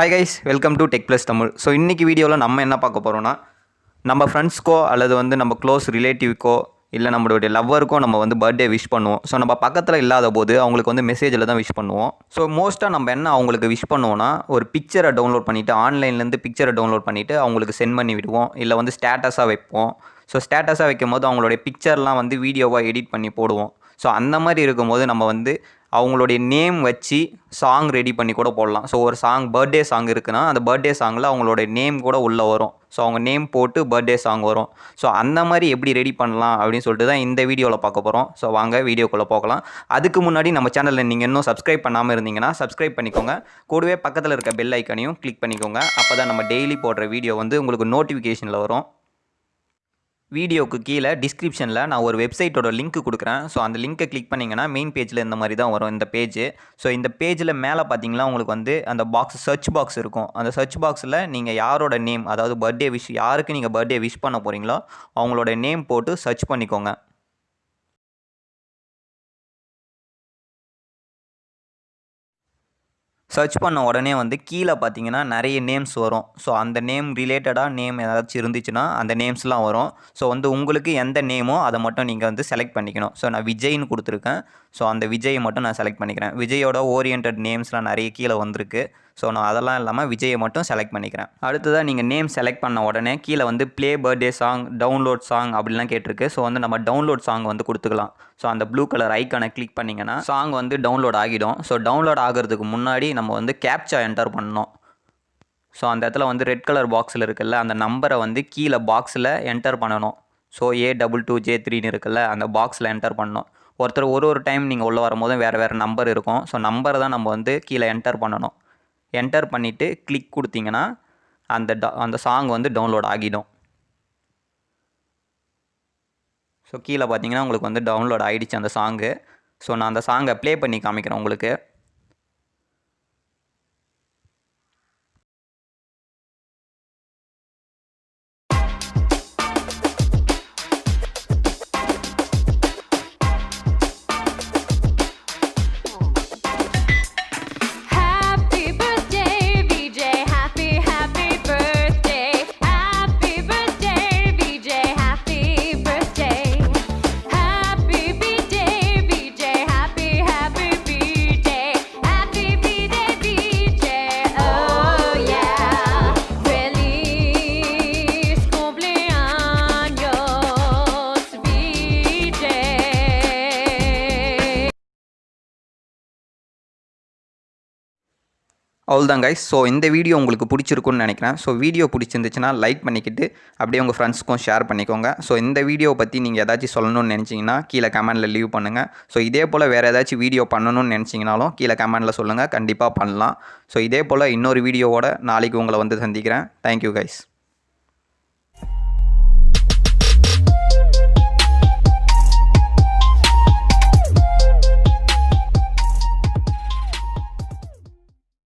Hi guys, welcome to tech plus Tamil. So இன்றைக்கி வீடியோவில் நம்ம என்ன பார்க்க போகிறோன்னா, நம்ம ஃப்ரெண்ட்ஸ்க்கோ அல்லது நம்ம க்ளோஸ் ரிலேட்டிவ்க்கோ இல்லை நம்மளுடைய லவ்வருக்கோ நம்ம பர்த்டே விஷ் பண்ணுவோம். ஸோ நம்ம பக்கத்தில் இல்லாத போது அவங்களுக்கு மெசேஜில் தான் விஷ் பண்ணுவோம். ஸோ மோஸ்ட்டாக நம்ம என்ன அவங்களுக்கு விஷ் பண்ணுவோன்னா, ஒரு பிக்சரை டவுன்லோட் பண்ணிவிட்டு ஆன்லைன்லேருந்து பிக்சரை டவுன்லோட் பண்ணிவிட்டு அவங்களுக்கு சென்ட் பண்ணி விடுவோம். இல்லை ஸ்டேட்டஸாக வைப்போம். ஸோ ஸ்டேட்டஸாக வைக்கும் போது அவங்களுடைய பிக்சர்லாம் வீடியோவாக எடிட் பண்ணி போடுவோம். ஸோ அந்த மாதிரி இருக்கும்போது நம்ம அவங்களுடைய நேம் வச்சு சாங் ரெடி பண்ணி கூட போடலாம். ஸோ ஒரு சாங் பர்த்டே சாங் இருக்குன்னா அந்த பர்த்டே சாங்கில் அவங்களுடைய நேம் கூட உள்ளே வரும். ஸோ அவங்க நேம் போட்டு பர்த்டே சாங் வரும். ஸோ அந்த மாதிரி எப்படி ரெடி பண்ணலாம் அப்படின்னு சொல்லிட்டு தான் இந்த வீடியோவில் பார்க்க போகிறோம். ஸோ வாங்க வீடியோக்குள்ளே போகலாம். அதுக்கு முன்னாடி நம்ம சேனலில் நீங்கள் இன்னும் சப்ஸ்கிரைப் பண்ணாமல் இருந்தீங்கன்னா சப்ஸ்கிரைப் பண்ணிக்கோங்க. கூடவே பக்கத்தில் இருக்க பெல் ஐக்கனையும் கிளிக் பண்ணிக்கோங்க. அப்போ தான் நம்ம டெய்லி போடுற வீடியோ உங்களுக்கு நோட்டிஃபிகேஷனில் வரும். வீடியோக்கு கீழே டிஸ்கிரிப்ஷனில் நான் ஒரு வெப்சைட்டோட லிங்க் கொடுக்குறேன். ஸோ அந்த லிங்க்கை கிளிக் பண்ணிங்கன்னா மெயின் பேஜில் இந்த மாதிரி தான் வரும் இந்த பேஜ். ஸோ இந்த பேஜில் மேலே பார்த்தீங்கன்னா உங்களுக்கு அந்த பாக்ஸ் சர்ச் பாக்ஸ் இருக்கும். அந்த சர்ச் பாக்ஸில் நீங்கள் யாரோட நேம், அதாவது பர்த்டே விஷ், யாருக்கு நீங்கள் பர்த்டே விஷ் பண்ண போகிறீங்களோ அவங்களோட நேம் போட்டு சர்ச் பண்ணிக்கோங்க. சர்ச் பண்ண உடனே கீழே பார்த்தீங்கன்னா நிறைய நேம்ஸ் வரும். ஸோ அந்த நேம் ரிலேட்டடாக நேம் ஏதாச்சும் இருந்துச்சுன்னா அந்த நேம்ஸ்லாம் வரும். ஸோ உங்களுக்கு எந்த நேமோ அதை மட்டும் நீங்கள் செலக்ட் பண்ணிக்கணும். ஸோ நான் விஜய்னு கொடுத்துருக்கேன். ஸோ அந்த விஜயை மட்டும் நான் செலக்ட் பண்ணிக்கிறேன். விஜயோட ஓரியன்டட் நேம்ஸ்லாம் நிறைய கீழே வந்திருக்கு. ஸோ நான் அதெல்லாம் இல்லாமல் விஜயை மட்டும் செலக்ட் பண்ணிக்கிறேன். அடுத்ததாக நீங்கள் நேம் செலக்ட் பண்ண உடனே கீழே play birthday song, download song அப்படிலாம் கேட்டிருக்கு. ஸோ நம்ம டவுன்லோட் சாங் கொடுத்துக்கலாம். ஸோ அந்த ப்ளூ கலர் ஐக்கானை கிளிக் பண்ணிங்கன்னா சாங் டவுன்லோட் ஆகிடும். ஸோ டவுன்லோட் ஆகிறதுக்கு முன்னாடி நம்ம கேப்சா என்டர் பண்ணணும். ஸோ அந்த இடத்துல ரெட் கலர் பாக்ஸில் இருக்குல்ல, அந்த நம்பரை கீழே பாக்ஸில் என்டர் பண்ணணும். ஸோ A22J3ன்னு இருக்குல்ல, அந்த பாக்ஸில் என்டர் பண்ணணும். ஒருத்தர் ஒரு டைம் நீங்கள் உள்ளே வரும்போதும் வேறு நம்பர் இருக்கும். ஸோ நம்பரை தான் நம்ம கீழே என்டர் பண்ணணும். என்டர் பண்ணிவிட்டு கிளிக் கொடுத்தீங்கன்னா அந்த சாங் டவுன்லோட் ஆகிடும். ஸோ கீழே பார்த்தீங்கன்னா உங்களுக்கு டவுன்லோட் ஆகிடுச்சு அந்த சாங்கு. ஸோ நான் அந்த சாங்கை ப்ளே பண்ணி காமிக்கிறேன் உங்களுக்கு. அவ்வளோதான் கைஸ். ஸோ இந்த வீடியோ உங்களுக்கு பிடிச்சிருக்குன்னு நினைக்கிறேன். ஸோ வீடியோ பிடிச்சிருந்துச்சுன்னா லைக் பண்ணிக்கிட்டு அப்படியே உங்கள் ஃப்ரெண்ட்ஸ்க்கும் ஷேர் பண்ணிக்கோங்க. ஸோ இந்த வீடியோ பற்றி நீங்கள் ஏதாச்சும் சொல்லணும்னு நினச்சிங்கன்னா கீழே கமெண்டில் லீவ் பண்ணுங்கள். ஸோ இதே போல் வேறு ஏதாச்சும் வீடியோ பண்ணணும்னு நினச்சிங்கனாலும் கீழே கமெண்டில் சொல்லுங்கள், கண்டிப்பாக பண்ணலாம். ஸோ இதே போல் இன்னொரு வீடியோவோட நாளைக்கு உங்களை சந்திக்கிறேன். Thank you guys.